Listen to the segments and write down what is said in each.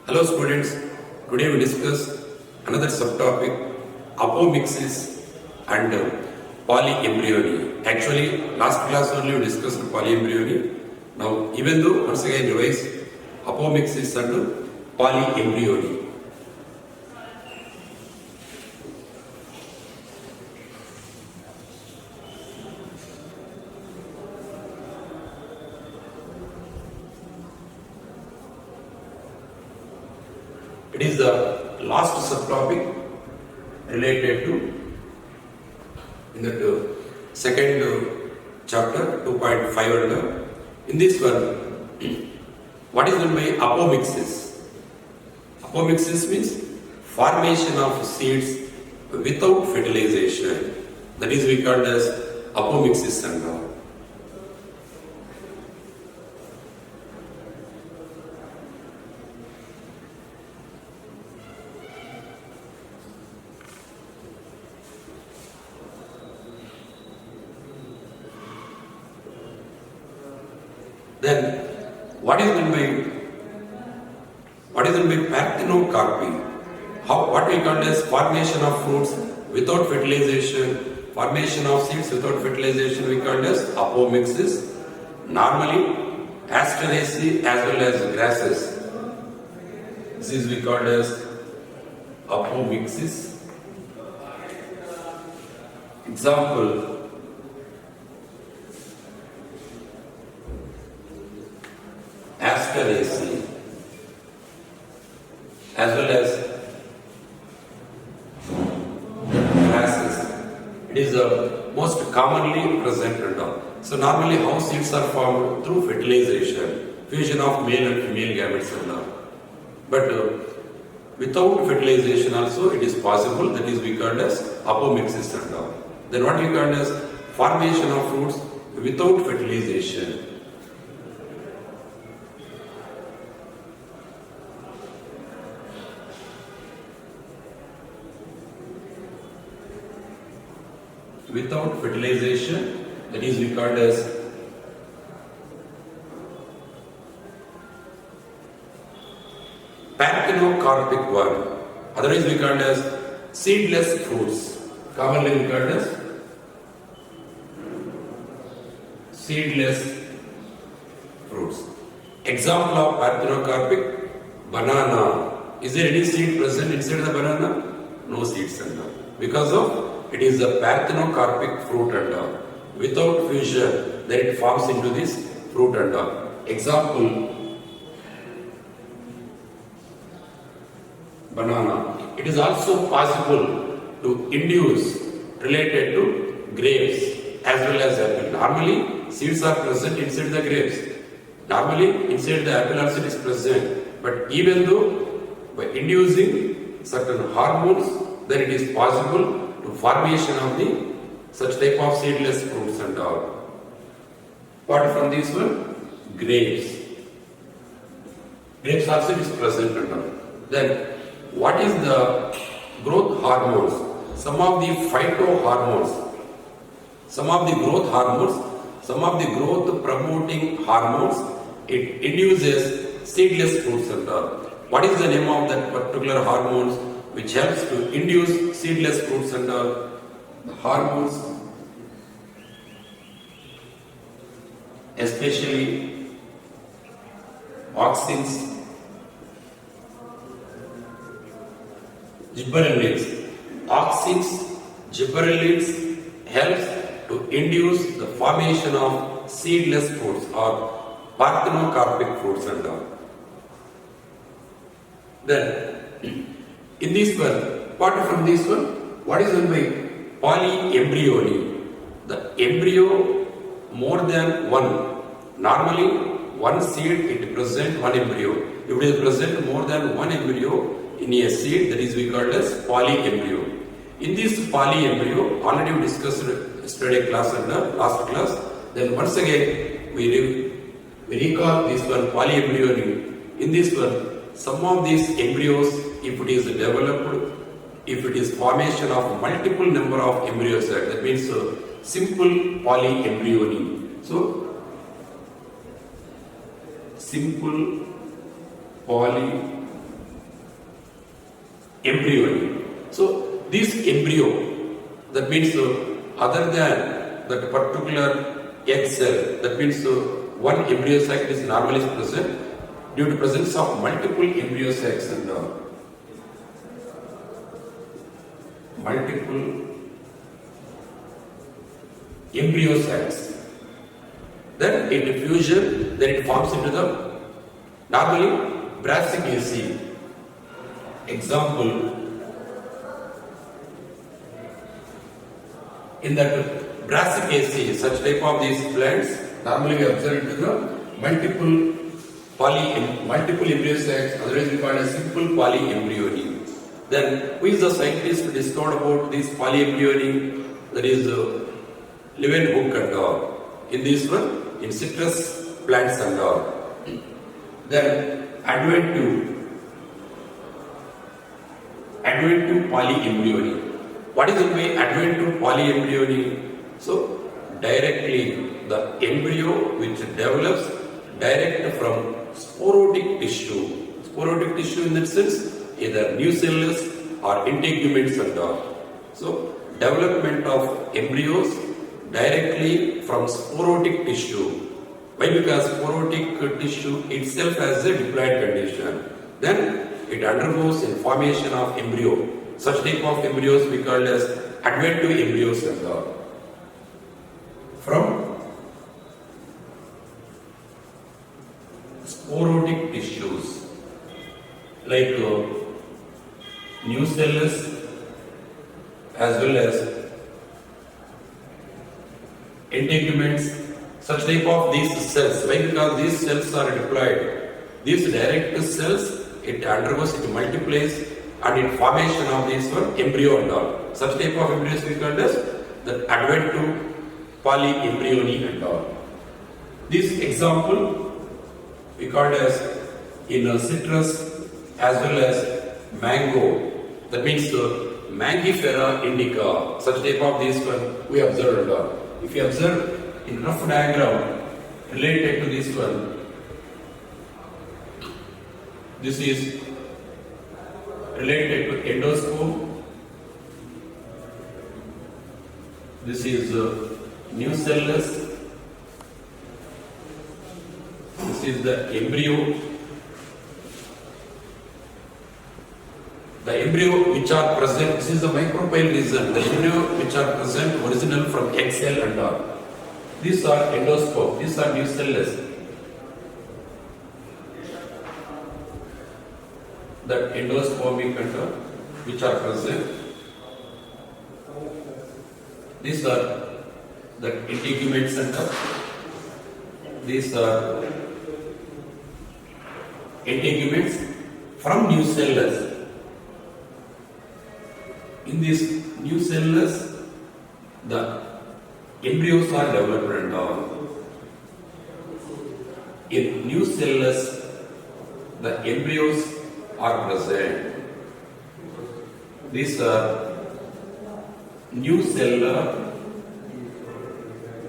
Hello students, today we discuss another subtopic apomixis and polyembryony. Actually last class only we discussed polyembryony. Now even though once again revise apomixis and polyembryony. It is the last subtopic related to in the second chapter 2.5 and in this one what is meant by apomixis? Apomixis means formation of seeds without fertilization. That is we call as apomixis syndrome. Then, what is meant by parthenocarpy? What we call as formation of fruits without fertilization, formation of seeds without fertilization, we call as apomixis. Normally, Asteraceae as well as grasses. This is we call as apomixis. Example. Asteraceae as well as grasses. It is the most commonly present and all. So normally how seeds are formed through fertilization, fusion of male and female gametes and all. But without fertilization also it is possible. That is we call as apomixis and all. Then what we call as formation of fruits without fertilization. Without fertilization, that is we call as parthenocarpic one. Otherwise we call as seedless fruits. Commonly we call as seedless fruits. Example of parthenocarpic, banana. Is there any seed present inside the banana? No seeds and all. Because of it is a parthenocarpic fruit and all. Without fusion, then it forms into this fruit and all. Example, banana. It is also possible to induce related to grapes as well as apple. Normally, seeds are present inside the grapes. Normally, inside the apple also it is present. But even though by inducing certain hormones, then it is possible to formation of the such type of seedless fruits and all. Apart from this one, grapes. Grapes also is present and all. Then, what is the growth hormones? Some of the phytohormones, some of the growth hormones, some of the growth promoting hormones, it induces seedless fruits and all. What is the name of that particular hormones which helps to induce seedless fruits and all? The hormones, especially auxins, gibberellins. Auxins, gibberellins helps to induce the formation of seedless fruits or parthenocarpic fruits and all. Then, in this one, apart from this one, what is meant by polyembryony? The embryo more than one. Normally, one seed it present one embryo. If it is present more than one embryo in a seed, that is we call as polyembryo. In this polyembryo, already we discussed yesterday class and the last class. Then once again we recall this one polyembryony. In this one, some of these embryos, if it is developed, if it is formation of multiple number of embryos, that means simple polyembryony. So, simple polyembryony. embryonic. So this embryo, that means other than that particular egg cell, that means one embryo sac is normally present due to presence of multiple embryo sacs and multiple embryo sacs. Then in diffusion, then it forms into the normally brassicaceae. Example, in that brassicaceae, such type of these plants, normally we observe into the multiple embryo sacs, otherwise we call as simple polyembryony. Then who is the scientist who discovered about this polyembryony? That is Leeuwenhoek and all. In this one, in citrus plants and all. Then advent to polyembryony. What is the way advent to polyembryony? So directly the embryo which develops direct from sporotic tissue. Sporotic tissue in that sense, either nucellus or integuments and all. So development of embryos directly from sporotic tissue. Why? Because sporotic tissue itself has a diploid condition. Then it undergoes in formation of embryo. Such type of embryos we call as advent to embryos and all. From sporotic tissues like nucellus as well as integuments, such type of these cells. Why? Because these cells are diploid. These direct cells, it undergoes, it multiplies, and in formation of this one embryo and all. Such type of embryos we call as the advent to polyembryony and all. This example we called as in citrus as well as mango. That means Mangifera indica. Such type of this one we observed and all. If you observe in rough diagram related to this one, this is related to endoscope, this is nucellus, this is the embryo. The embryo which are present, this is the micropyle region, the embryo which are present original from egg cell and all. These are endoscope, these are nucellus. That endoscopic and all, which are present. These are the integuments and all. These are integuments from nucellus. In this nucellus, the embryos are developed and all. In nucellus, the embryos are present. These are nucellar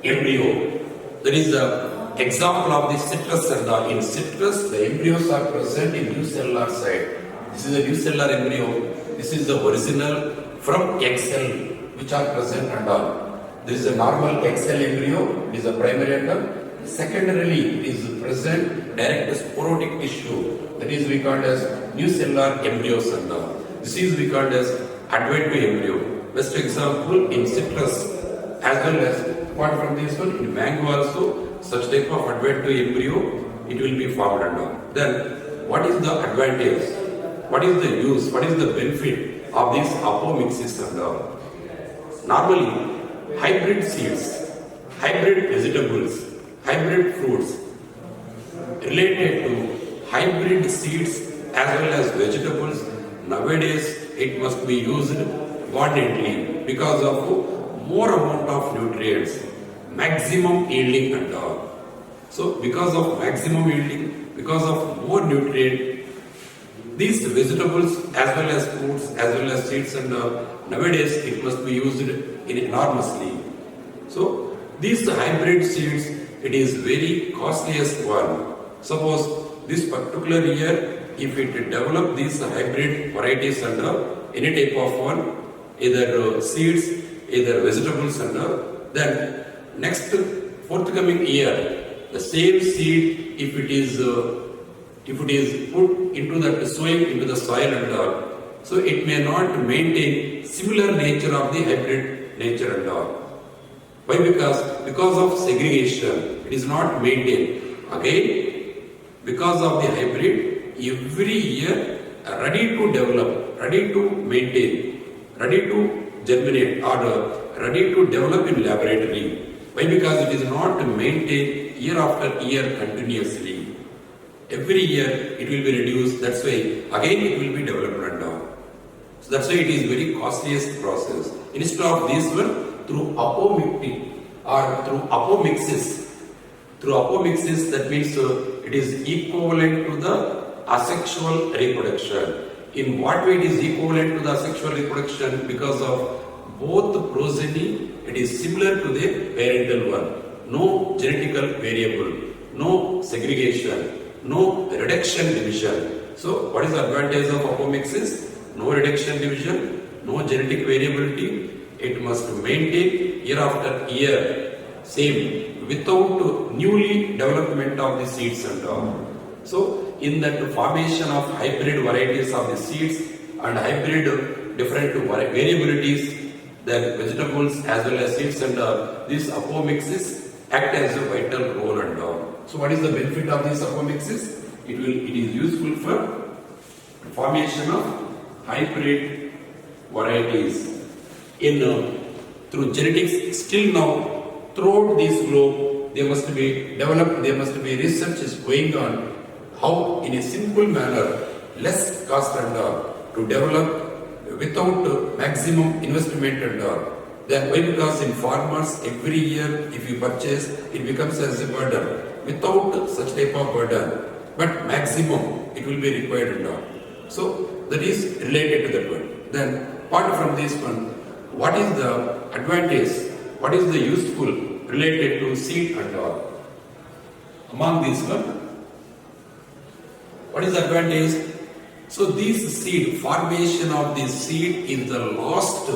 embryo. That is the example of the citrus and all. In citrus, the embryos are present in nucellar side. This is a nucellar embryo. This is the original from egg cell which are present and all. This is a normal egg cell embryo, it is a primary and all. Secondarily, it is present direct sporotic tissue, that is we called as nucellar embryos and all. This is we called as advent to embryo. Best example in citrus as well as apart from this one in mango also, such type of advent to embryo, it will be formed and all. Then what is the advantage? What is the use? What is the benefit of these apomixis and all? Normally, hybrid seeds, hybrid vegetables, hybrid fruits related to hybrid seeds as well as vegetables, nowadays it must be used abundantly because of more amount of nutrients, maximum yielding and all. So because of maximum yielding, because of more nutrient, these vegetables as well as fruits as well as seeds and nowadays it must be used in enormously. So these hybrid seeds, it is very costliest one. Suppose this particular year if it develop these hybrid varieties under any type of one, either seeds, either vegetables under, then next forthcoming year, the same seed, if it is put into that sowing into the soil and all, so it may not maintain similar nature of the hybrid nature and all. Why? Because of segregation, it is not maintained. Again, because of the hybrid, every year ready to develop, ready to maintain, ready to germinate, or ready to develop in laboratory. Why? Because it is not maintained year after year continuously. Every year it will be reduced. That's why again it will be developed and down. So that's why it is very costliest process. Instead of this one, through apomictic or through apomixis. Through apomixis, that means it is equivalent to the asexual reproduction. In what way it is equivalent to the asexual reproduction? Because of both the progeny, it is similar to the parental one. No genetical variable, no segregation, no reduction division. So what is the advantage of apomixis? No reduction division, no genetic variability. It must maintain year after year same without newly development of the seeds and all. So in that formation of hybrid varieties of the seeds and hybrid different variabilities, the vegetables as well as seeds and these apomixis act as a vital role and all. So what is the benefit of this apomixis? It is useful for formation of hybrid varieties. Through genetics, still now throughout this globe, they must be developed, there must be research is going on how in a simple manner, less cost and to develop without maximum investment and then why? Because in farmers every year if you purchase, it becomes as a burden. Without such type of burden, but maximum it will be required and all. So that is related to that one. Then apart from this one, what is the advantage? What is the useful related to seed and all? Among these one, what is the advantage? So this seed, formation of this seed is the last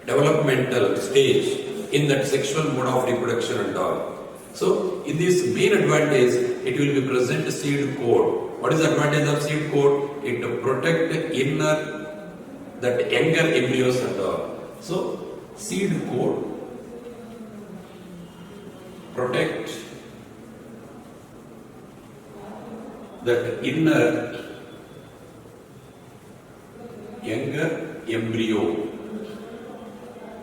developmental stage in that sexual mode of reproduction and all. So in this main advantage, it will be present seed coat. What is the advantage of seed coat? It protect inner, that younger embryos and all. So seed coat protect that inner younger embryo.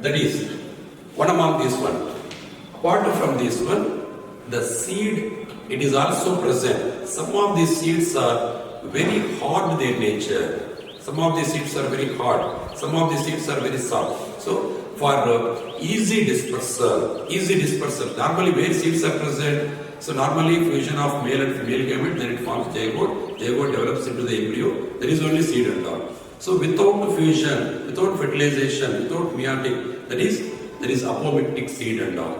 That is one among this one. Apart from this one, the seed, it is also present. Some of these seeds are very hard in their nature. Some of these seeds are very hard. Some of these seeds are very soft. So for easy dispersal, normally where seeds are present, so normally fusion of male and female gamete, then it forms zygote. Zygote develops into the embryo. There is only seed and all. So without fusion, without fertilization, without meiotic, there is apomictic seed and all.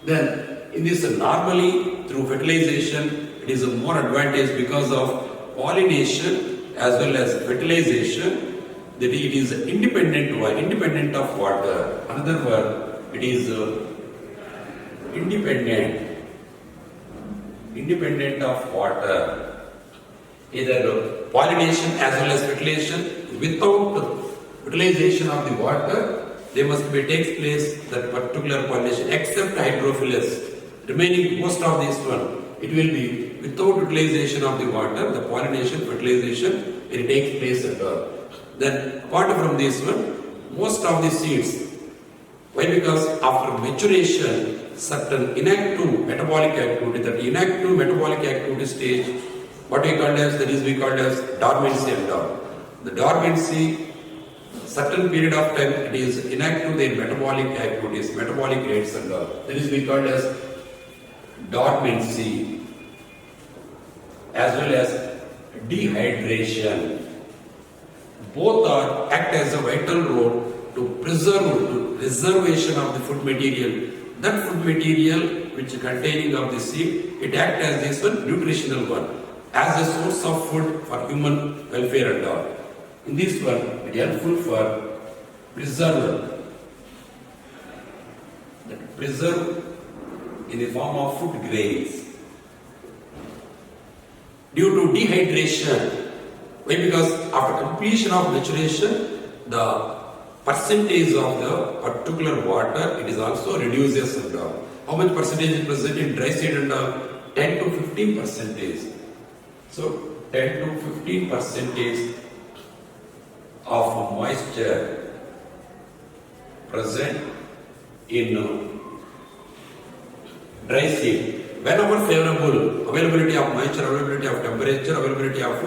Then in this normally through fertilization, it is a more advantage because of pollination as well as fertilization, that it is independent of water. Another word, it is independent of water. Either pollination as well as fertilization. Without fertilization of the water, there must be takes place that particular pollination, except hydrophilus. Remaining most of this one, it will be without utilization of the water, the pollination, fertilization, it takes place at all. Then apart from this one, most of the seeds, why? Because after maturation, certain inactive metabolic activity, that inactive metabolic activity stage, what we call as dormancy and all. The dormancy, certain period of time, it is inactive in metabolic activities, metabolic rates and all. That is we call as dormancy, as well as dehydration. Both are act as a vital role to preservation of the food material. That food material which containing of the seed, it act as this one nutritional one. as a source of food for human welfare and all. In this one, it is helpful for preserve in the form of food grains. Due to dehydration, why? Because after completion of maturation, the percentage of the particular water, it is also reduces and all. How much percentage is present in dry seed and all? 10 to 15 percentage. So 10 to 15 percentage of moisture present in dry seed. Whenever favorable, availability of moisture, availability of temperature, availability of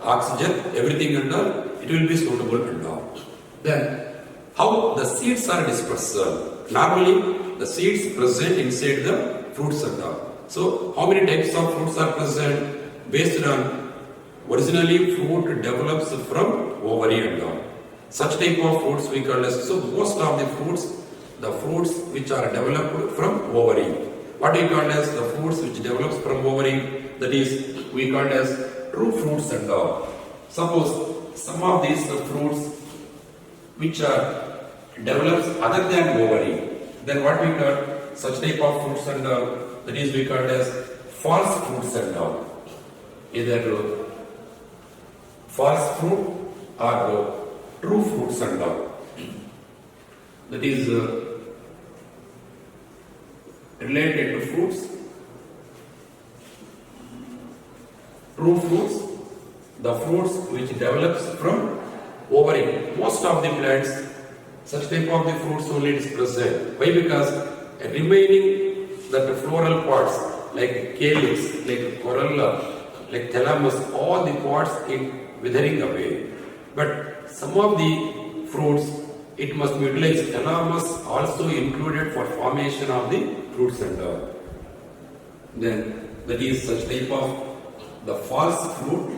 oxygen, everything and all, it will be suitable and all. Then, how the seeds are dispersed? Normally, the seeds present inside the fruits and all. So, how many types of fruits are present? Based on originally fruit develops from ovary and all. Such type of fruits we call as, so most of the fruits which are developed from ovary. What we call as the fruits which develops from ovary, that is we call as true fruits and all. Suppose some of these fruits which are develops other than ovary, then what we call such type of fruits and all, that is we call as false fruits and all. Either false fruit or true fruits and all. That is related to fruits. True fruits, the fruits which develops from ovary. Most of the plants, such type of the fruits only is present. Why? Because remaining that floral parts like calyx, like corolla, like thalamus, all the parts in withering away. But some of the fruits, it must be utilized. Thalamus also included for formation of the fruits and all. Then that is such type of the false fruit.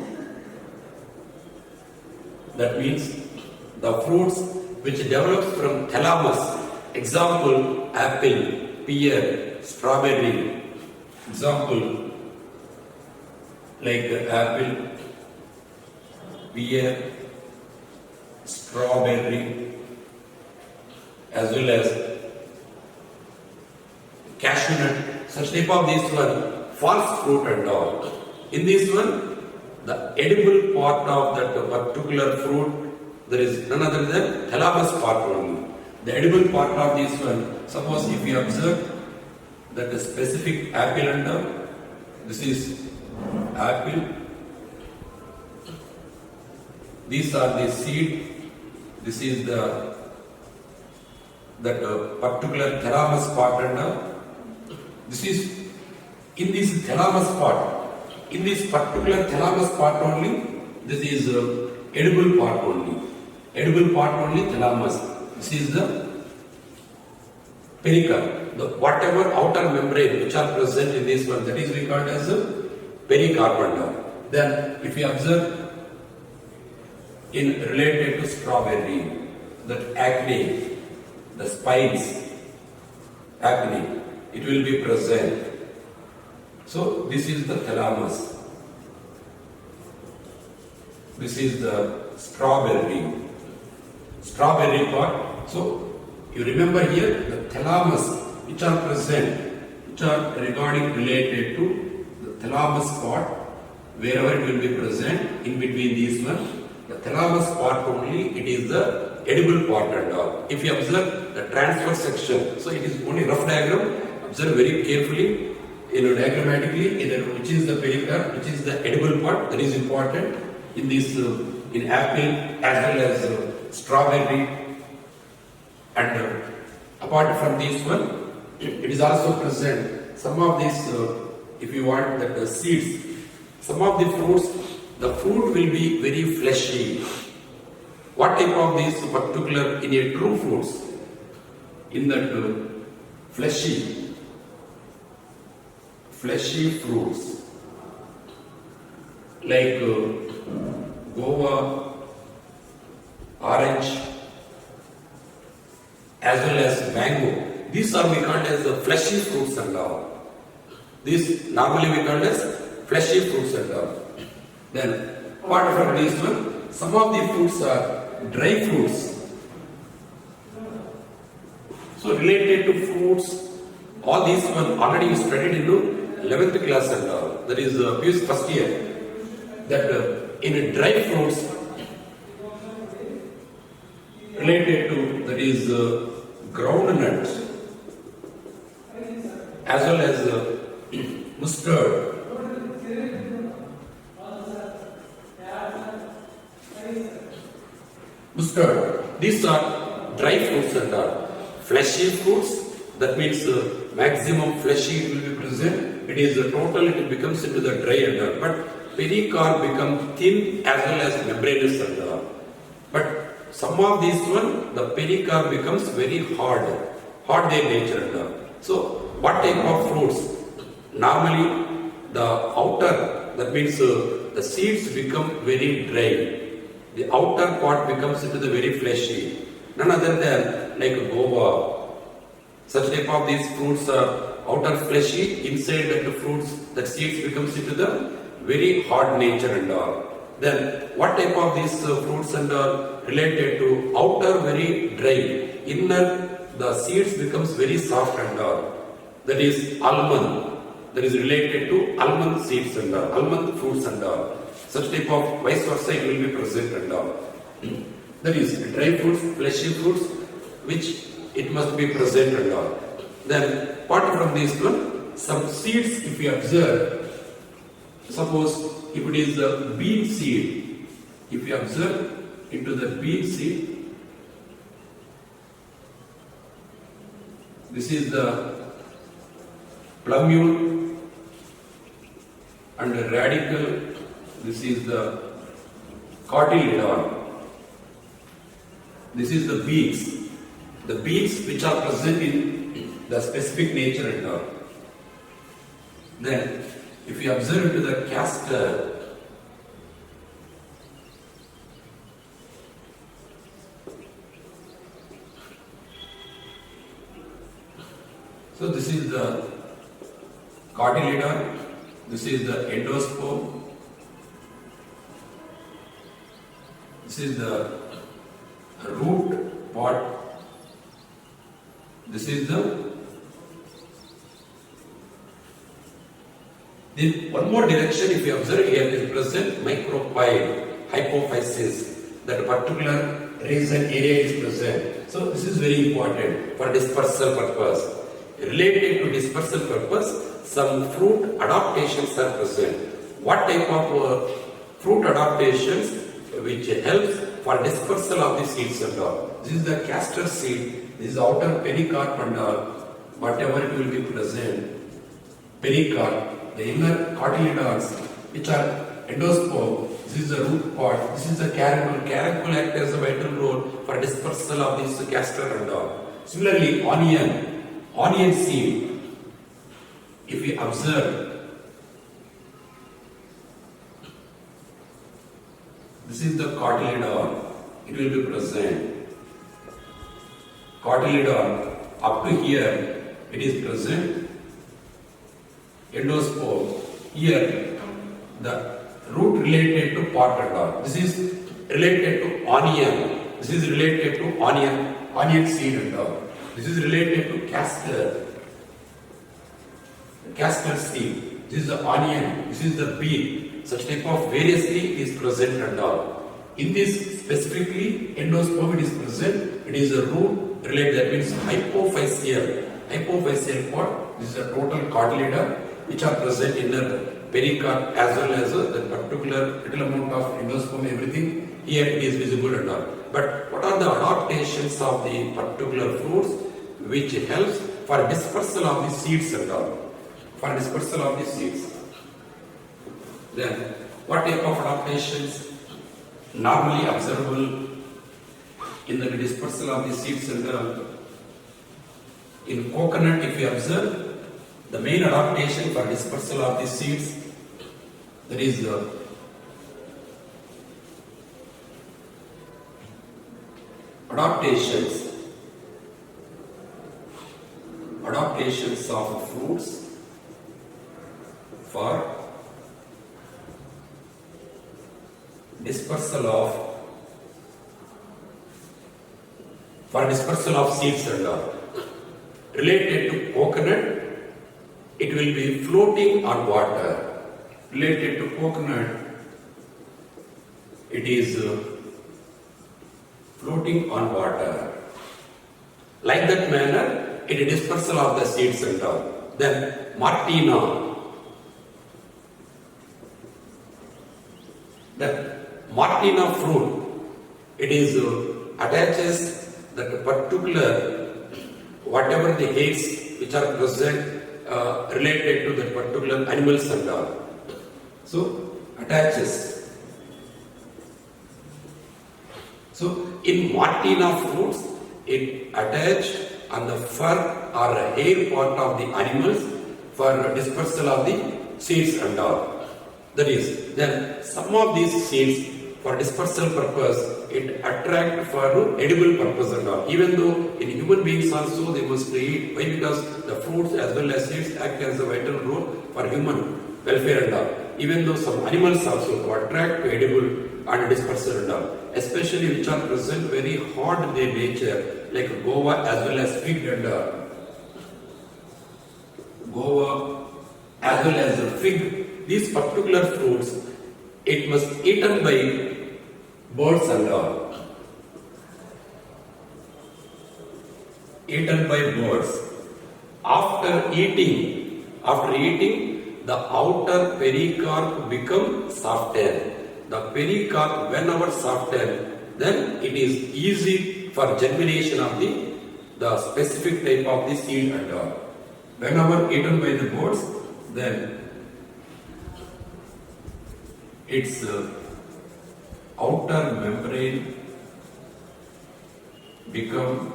That means the fruits which develops from thalamus. Example, apple, pear, strawberry. Example, like apple, pear, strawberry, as well as cashew nut. Such type of this one, false fruit and all. In this one, the edible part of that particular fruit, there is none other than thalamus part only. The edible part of this one, suppose if you observe that the specific apple and all, this is apple, these are the seed, this is the that particular thalamus part and all. This is in this thalamus part, in this particular thalamus part only, this is edible part only. Edible part only thalamus. This is the pericarp. The whatever outer membrane which are present in this one, that is we call as a pericarp and all. Then if you observe in related to strawberry, that acne, the spines, acne, it will be present. So this is the thalamus. This is the strawberry part. So you remember here the thalamus which are present, which are regarding related to the thalamus part, wherever it will be present in between these one. The thalamus part only, it is the edible part and all. If you observe the transfer section, so it is only rough diagram. Observe very carefully, diagrammatically, either which is the pericarp, which is the edible part, that is important in this in apple as well as strawberry. And apart from this one, it is also present some of these. If you want that the seeds, some of the fruits, the fruit will be very fleshy. What type of these particular in a true fruits? In that fleshy fruits like guava, orange, as well as mango. These are we called as the fleshy fruits and all. These normally we call as fleshy fruits and all. Then apart from this one, some of the fruits are dry fruits. So related to fruits, all these one already you studied in 11th class and that is PUC first year. That in dry fruits related to that is groundnut as well as mustard. Mustard. These are dry fruits and fleshy fruits. That means maximum fleshy will be present. It is total. It becomes into the dry and but pericarp become thin as well as membranous and but some of these one the pericarp becomes very hard their nature and so what type of fruits? Normally the outer, that means the seeds become very dry. The outer part becomes into the very fleshy. None other than like guava. Such type of these fruits are outer fleshy, inside that the fruits, that seeds becomes into the very hard nature and all. Then what type of these fruits and all related to outer very dry, inner the seeds becomes very soft and all. That is almond. That is related to almond seeds and all, almond fruits and all. Such type of vice versa it will be present and all. That is dry fruits, fleshy fruits, which it must be present and all. Then apart from this one, some seeds if you observe, suppose if it is the bean seed, if you observe into the bean seed, this is the plumule and the radicle, this is the cotyledon, this is the beans which are present in the specific nature and all. Then if you observe into the castor, so this is the cotyledon, this is the endosperm, this is the root part, this is the then one more direction if you observe here is present micropyle, hypophysis, that particular reason area is present. So this is very important for dispersal purpose. Related to dispersal purpose, some fruit adaptations are present. What type of fruit adaptations which helps for dispersal of the seeds and all? This is the castor seed, this is outer pericarp and all, whatever it will be present, pericarp, the inner cotyledons which are endosperm, this is the root part, this is the caruncle acts as a vital role for dispersal of this castor and all. Similarly, onion seed, if we observe, this is the cotyledon, it will be present. Cotyledon up to here, it is present. Endosperm, here the root related to part and all. This is related to onion. This is related to onion seed and all. This is related to castor seed. This is the onion. This is the bean. Such type of variously is present and all. In this specifically endosperm it is present. It is a root related. That means hypophyseal part. This is a total cotyledon which are present in the pericarp as well as the particular little amount of endosperm, everything here it is visible and all. But what are the adaptations of the particular fruits which helps for dispersal of the seeds and all? For dispersal of the seeds. Then what type of adaptations normally observable in the dispersal of the seeds and all? In coconut if you observe, the main adaptation for dispersal of the seeds, that is the adaptations of fruits for dispersal of seeds and all. Related to coconut, it will be floating on water. Related to coconut, it is floating on water. Like that manner, it is dispersal of the seeds and all. Then Martina. The Martina fruit, it is attaches that particular whatever the hairs which are present related to that particular animals and all. So attaches. So in Martina fruits, it attach on the fur or hair part of the animals for dispersal of the seeds and all. That is, then some of these seeds for dispersal purpose, it attract for edible purpose and all. Even though in human beings also they must eat. Why? Because the fruits as well as seeds act as a vital role for human welfare and all. Even though some animals also attract to edible and dispersal and all. Especially which are present very hard in their nature, like guava as well as fig and guava as well as the fig. These particular fruits, it must eaten by birds and all. Eaten by birds. After eating, the outer pericarp become softer. The pericarp, whenever softer, then it is easy for germination of the specific type of the seed and all. Whenever eaten by the birds, then its outer membrane become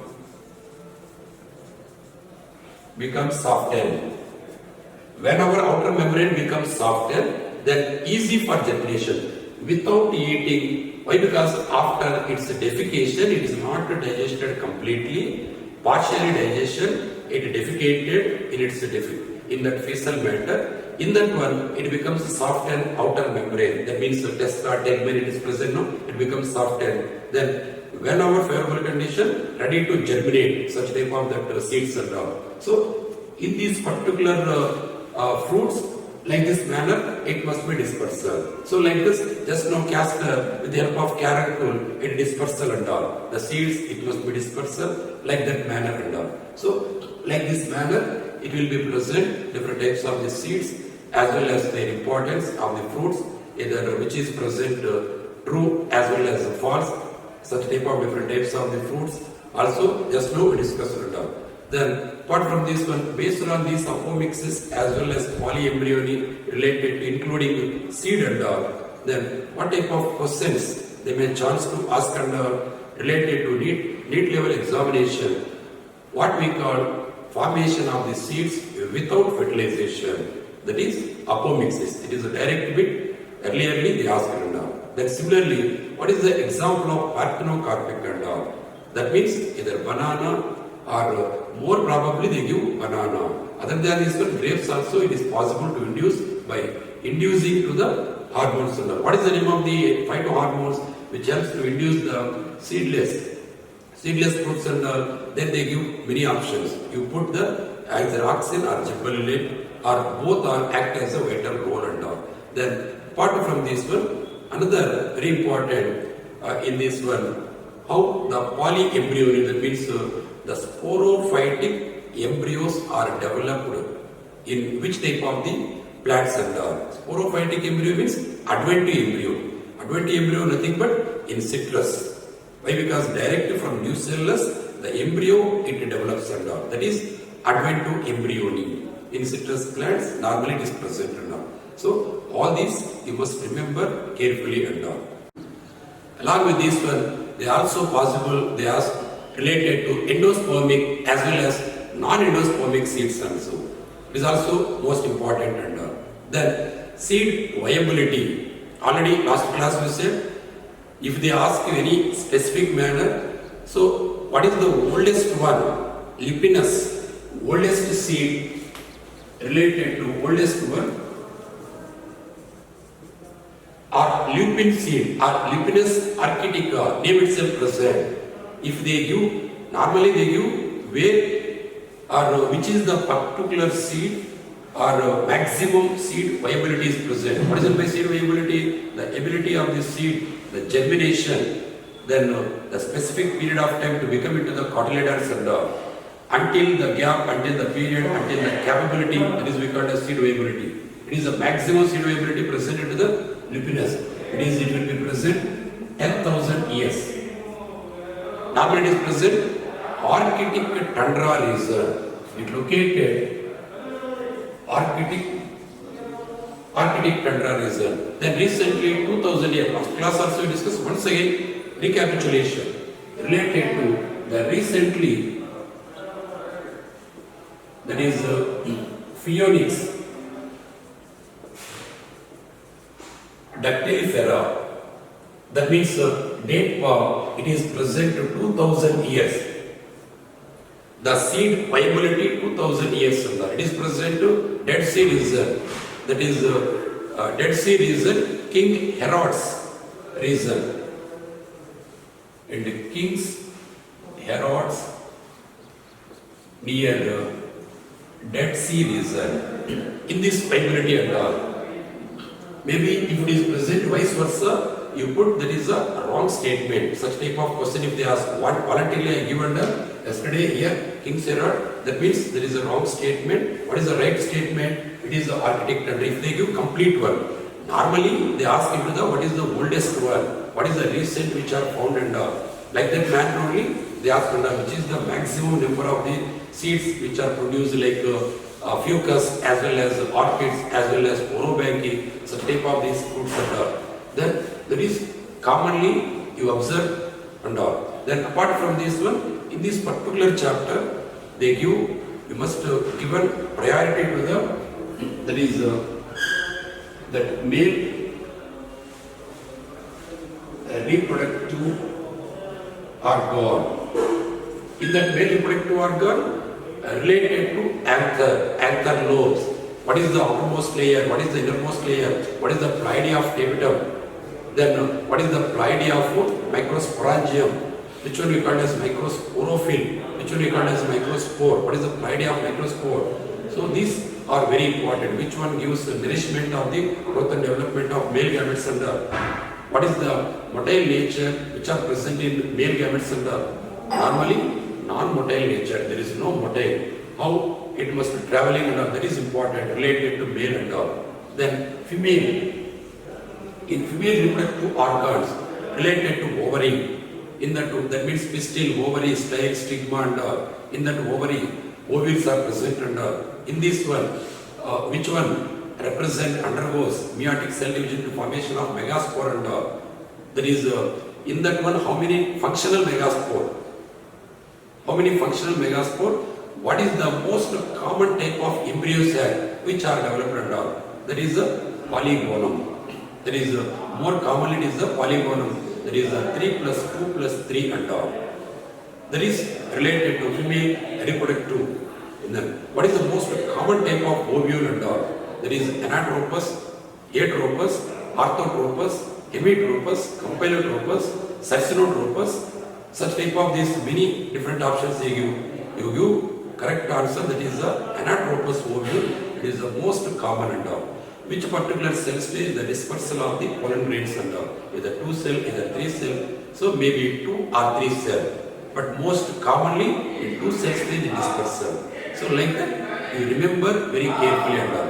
softened. Whenever outer membrane becomes softened, then easy for germination. Without eating, why? Because after its defecation, it is not digested completely. Partially digestion, it defecated in that fecal matter. In that one, it becomes softened outer membrane. That means the testa, tegmen, it is present, no? It becomes softened. Then, whenever favorable condition, ready to germinate such type of that seeds and all. So, in these particular fruits, like this manner, it must be dispersal. So, like this, just now cast with the help of carrot tool, it dispersal and all. The seeds, it must be dispersal, like that manner and all. So, like this manner, it will be present different types of the seeds as well as their importance of the fruits, either which is present true as well as false, such type of different types of the fruits. Also, just now we discussed it all. Then, apart from this one, based on these apomixes as well as polyembryony related to including seed and all, then what type of questions they may chance to ask and related to NEET level examination, what we call formation of the seeds without fertilization. That is apomixis. It is a direct bit. Earlierly they asked and all. Then similarly, what is the example of parthenocarpic and all? That means either banana or more probably they give banana. Other than this one, grapes also it is possible to induce by inducing to the hormones and all. What is the name of the phytohormones which helps to induce the seedless fruits and all? Then they give many options. You put the either auxin or gibberellin or both are act as a vital role and all. Then apart from this one, another very important in this one, how the polyembryony, that means the sporophytic embryos are developed in which type of the plants and all. Sporophytic embryo means advent embryo. Advent embryo nothing but in citrus. Why? Because directly from nucellus, the embryo it develops and all. That is advent embryony. In citrus plants, normally it is present and all. So, all these you must remember carefully and all. Along with this one, they are also possible, they are related to endospermic as well as non-endospermic seeds also. It is also most important and all. Then, seed viability. Already last class we said, if they ask you any specific manner, so what is the oldest one? Lipinus, oldest seed related to oldest one, or lupin seed or Lupinus architica, name itself present. If they give, normally they give where or which is the particular seed or maximum seed viability is present. What is it by seed viability? The ability of the seed, the germination, then the specific period of time to become into the cotyledons and until the gap, until the period, until the capability, that is we call as seed viability. It is the maximum seed viability presented to the lupinus. It will be present 10,000 years. Normally it is present Arctic tundra region. It located Arctic tundra region. Then recently 2000 years, last class also we discussed once again recapitulation related to the recently, that is Phoenix dactylifera. That means date palm, it is present to 2000 years. The seed viability 2000 years. It is present to Dead Sea region. That is Dead Sea region, King Herod's region. And King's Herod's near Dead Sea region. In this viability and all. Maybe if it is present vice versa, you put that is a wrong statement. Such type of question if they ask, what voluntarily I given yesterday here, King's Herod, that means there is a wrong statement. What is the right statement? It is the architect. And if they give complete one, normally they ask into the what is the oldest one, what is the recent which are found and like that manner only they ask under which is the maximum number of the seeds which are produced like fucus as well as orchids as well as orobanchi, such type of these fruits and all. Then there is commonly you observe and all. Then apart from this one, in this particular chapter, they give, you must given priority to the, that is that male reproductive organ. In that male reproductive organ, related to anther lobes. What is the outermost layer? What is the innermost layer? What is the pleiady of tapetum? Then what is the pleiady of microsporangium? Which one we call as microsporophyle? Which one we call as microspore? What is the pleiady of microspore? So these are very important. Which one gives the nourishment of the growth and development of male gametes and what is the motile nature which are present in male gametes and normally non-motile nature. There is no motile. How it must be traveling and all, that is important related to male and all. Then female. In female reproductive organs related to ovary. In that means pistil, ovary, style, stigma and all. In that ovary, ovules are present and all. In this one, which one undergoes meiotic cell division to formation of megaspore and all. There is in that one how many functional megaspore? How many functional megaspore? What is the most common type of embryo cell which are developed and all? That is a polygonum. That is more commonly it is the polygonum. That is 3 plus 2 plus 3 and all. That is related to female reproductive. And then what is the most common type of ovule and all? That is anatropous, atropous, orthotropous, hemitropous, compilotropous, succinotropous. Such type of these many different options they give. You give correct answer, that is the anatropous ovule. It is the most common and all. Which particular cell stage the dispersal of the pollen grains and all. Either 2 cell, either 3 cell. So maybe 2 or 3 cell. But most commonly in 2 cell stage dispersal. So like that you remember very carefully and all.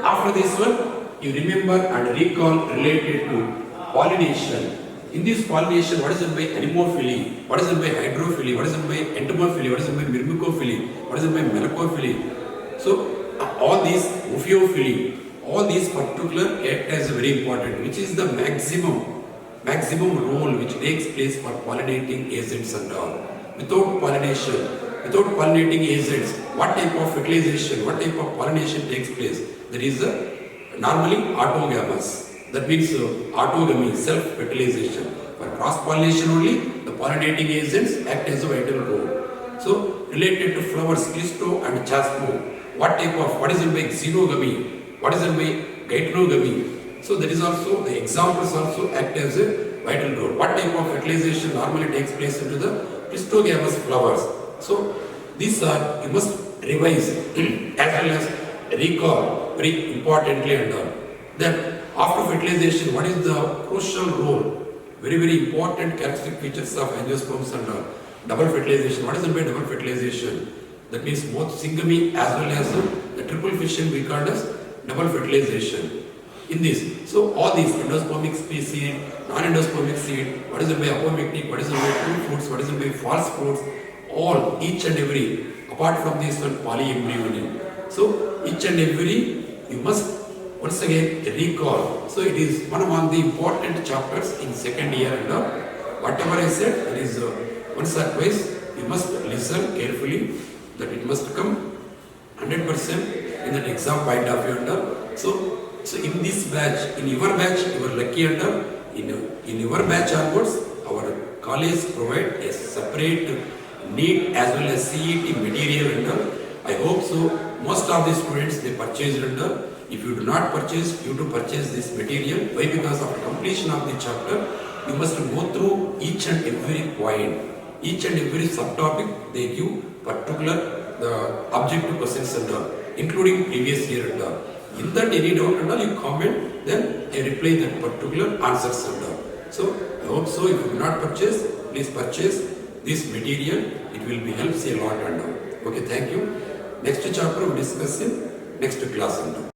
After this one, you remember and recall related to pollination. In this pollination, what is it by anemophily? What is it by hydrophily? What is it by entomophily? What is it by myrmecophily? What is it by melacophily? So all these ophiophily, all these particular characters are very important. Which is the maximum role which takes place for pollinating agents and all. Without pollination, without pollinating agents, what type of fertilization, what type of pollination takes place? There is normally autogamous. That means autogamy, self-fertilization. For cross-pollination only, the pollinating agents act as a vital role. So, related to flowers, clisto and chasmo, what is it by xenogamy? What is it by geitonogamy? So that is also, the examples also act as a vital role. What type of fertilization normally takes place into the Christogamous flowers? So these are, you must revise as well as recall very importantly and all. Then after fertilization, what is the crucial role? Very, very important characteristic features of angiosperms and all. Double fertilization. What is meant by double fertilization? That means both syngamy as well as the triple fission we call as double fertilization. In this, so all these endospermic seed, non-endospermic seed, what is meant by apomictic, what is meant by true fruits, what is meant by false fruits, all, each and every, apart from this one, polyembryony. So each and every, you must once again recall. So it is one among the important chapters in second year and all. Whatever I said, it is once or twice, you must listen carefully, that it must come 100% in that exam point of view and all. So in this batch, in your batch, you are lucky and all. In your batch onwards, our college provide a separate NEET as well as CET material and all. I hope so. Most of the students, they purchase and all. If you do not purchase, you to purchase this material. Why? Because after completion of the chapter, you must go through each and every point, each and every subtopic. They give particular the objective questions and all, including previous year and all. In that any doubt and all, you comment, then I reply that particular answers and all. So I hope so. If you do not purchase, please purchase this material. It will be helps a lot and all. Okay, thank you. Next chapter we discuss in next class and all.